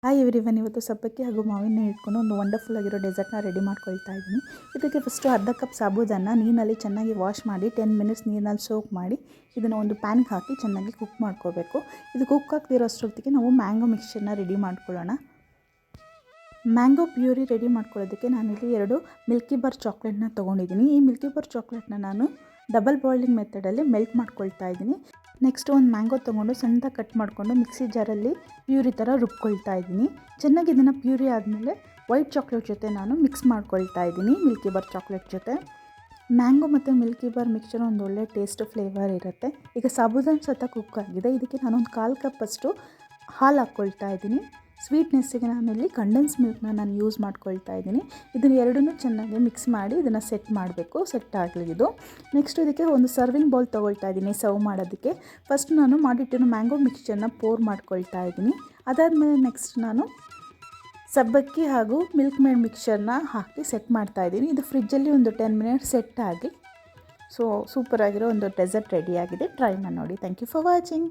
Hi everyone, ಇವತ್ತು ಸಬ್ಬಕ್ಕಿ ಹಾಗೂ ಮಾವಿನ ಇಟ್ಕೊಂಡು ಒಂದು ವಂಡರ್ಫುಲ್ ಆಗಿರೋ ಡೆಸರ್ಟ್ನ ರೆಡಿ ಮಾಡ್ಕೊಳ್ತಾ ಇದ್ದೀನಿ. ಇದಕ್ಕೆ ಫಸ್ಟು ಅರ್ಧ ಕಪ್ ಸಾಬೂದನ್ನು ನೀರಿನಲ್ಲಿ ಚೆನ್ನಾಗಿ ವಾಶ್ ಮಾಡಿ 10 ಮಿನಿಟ್ಸ್ ನೀರಿನಲ್ಲಿ ಸೋಕ್ ಮಾಡಿ ಇದನ್ನು ಒಂದು ಪ್ಯಾನ್ಗೆ ಹಾಕಿ ಚೆನ್ನಾಗಿ ಕುಕ್ ಮಾಡ್ಕೋಬೇಕು. ಇದು ಕುಕ್ ಆಗ್ತಿರೋ ಅಷ್ಟೊತ್ತಿಗೆ ನಾವು ಮ್ಯಾಂಗೋ ಮಿಕ್ಸ್ಚರ್ನ ರೆಡಿ ಮಾಡ್ಕೊಳ್ಳೋಣ. ಮ್ಯಾಂಗೋ ಪ್ಯೂರಿ ರೆಡಿ ಮಾಡ್ಕೊಳ್ಳೋದಕ್ಕೆ ನಾನಿಲ್ಲಿ 2 ಮಿಲ್ಕಿ ಬಾರ್ ಚಾಕ್ಲೇಟ್ನ ತೊಗೊಂಡಿದ್ದೀನಿ. ಈ ಮಿಲ್ಕಿ ಬಾರ್ ಚಾಕ್ಲೇಟ್ನ ನಾನು ಡಬಲ್ ಬಾಯ್ಲಿಂಗ್ ಮೆಥಡಲ್ಲಿ ಮೆಲ್ಟ್ ಮಾಡ್ಕೊಳ್ತಾ ಇದ್ದೀನಿ. ನೆಕ್ಸ್ಟ್ ಒಂದು ಮ್ಯಾಂಗೋ ತೊಗೊಂಡು ಸಣ್ಣದಾಗಿ ಕಟ್ ಮಾಡಿಕೊಂಡು ಮಿಕ್ಸಿ ಜಾರಲ್ಲಿ ಪ್ಯೂರಿ ಥರ ರುಬ್ಕೊಳ್ತಾ ಇದ್ದೀನಿ. ಚೆನ್ನಾಗಿ ಇದನ್ನು ಪ್ಯೂರಿ ಆದಮೇಲೆ ವೈಟ್ ಚಾಕ್ಲೇಟ್ ಜೊತೆ ನಾನು ಮಿಕ್ಸ್ ಮಾಡ್ಕೊಳ್ತಾ ಇದ್ದೀನಿ. ಮಿಲ್ಕಿ ಬಾರ್ ಚಾಕ್ಲೇಟ್ ಜೊತೆ ಮ್ಯಾಂಗೋ ಮತ್ತು ಮಿಲ್ಕಿ ಬಾರ್ ಮಿಕ್ಸ್ಚರ್ ಒಂದು ಒಳ್ಳೆ ಟೇಸ್ಟ್ ಫ್ಲೇವರ್ ಇರುತ್ತೆ. ಈಗ ಸಾಬೂದಾನ ಸತ ಕುಕ್ ಆಗಿದೆ. ಇದಕ್ಕೆ ನಾನೊಂದು 1/4 ಕಪ್ಪಷ್ಟು ಹಾಲು ಹಾಕ್ಕೊಳ್ತಾ ಇದ್ದೀನಿ. ಸ್ವೀಟ್ನೆಸ್ಸಿಗೆ ನಾನಿಲ್ಲಿ ಕಂಡೆನ್ಸ್ ಮಿಲ್ಕ್ನ ನಾನು ಯೂಸ್ ಮಾಡ್ಕೊಳ್ತಾ ಇದ್ದೀನಿ. ಇದನ್ನು ಎರಡನ್ನೂ ಚೆನ್ನಾಗಿ ಮಿಕ್ಸ್ ಮಾಡಿ ಇದನ್ನು ಸೆಟ್ ಮಾಡಬೇಕು. ಸೆಟ್ ಆಗಲಿ ಇದು. ನೆಕ್ಸ್ಟ್ ಇದಕ್ಕೆ ಒಂದು ಸರ್ವಿಂಗ್ ಬೌಲ್ ತೊಗೊಳ್ತಾ ಇದ್ದೀನಿ ಸರ್ವ್ ಮಾಡೋದಕ್ಕೆ. ಫಸ್ಟ್ ನಾನು ಮಾಡಿಟ್ಟಿರೋ ಮ್ಯಾಂಗೋ ಮಿಕ್ಸ್ಚರ್ನ ಪೋರ್ ಮಾಡ್ಕೊಳ್ತಾ ಇದ್ದೀನಿ. ಅದಾದಮೇಲೆ ನೆಕ್ಸ್ಟ್ ನಾನು ಸಬ್ಬಕ್ಕಿ ಹಾಗೂ ಮಿಲ್ಕ್ ಮೇಡ್ ಮಿಕ್ಸ್ಚರ್ನ ಹಾಕಿ ಸೆಟ್ ಮಾಡ್ತಾಯಿದ್ದೀನಿ. ಇದು ಫ್ರಿಜ್ಜಲ್ಲಿ ಒಂದು 10 ಮಿನಿಟ್ಸ್ ಸೆಟ್ ಆಗಿ ಸೂಪರಾಗಿರೋ ಒಂದು ಡೆಸರ್ಟ್ ರೆಡಿಯಾಗಿದೆ. ಟ್ರೈ ಮಾಡಿ ನೋಡಿ. Thank you for watching.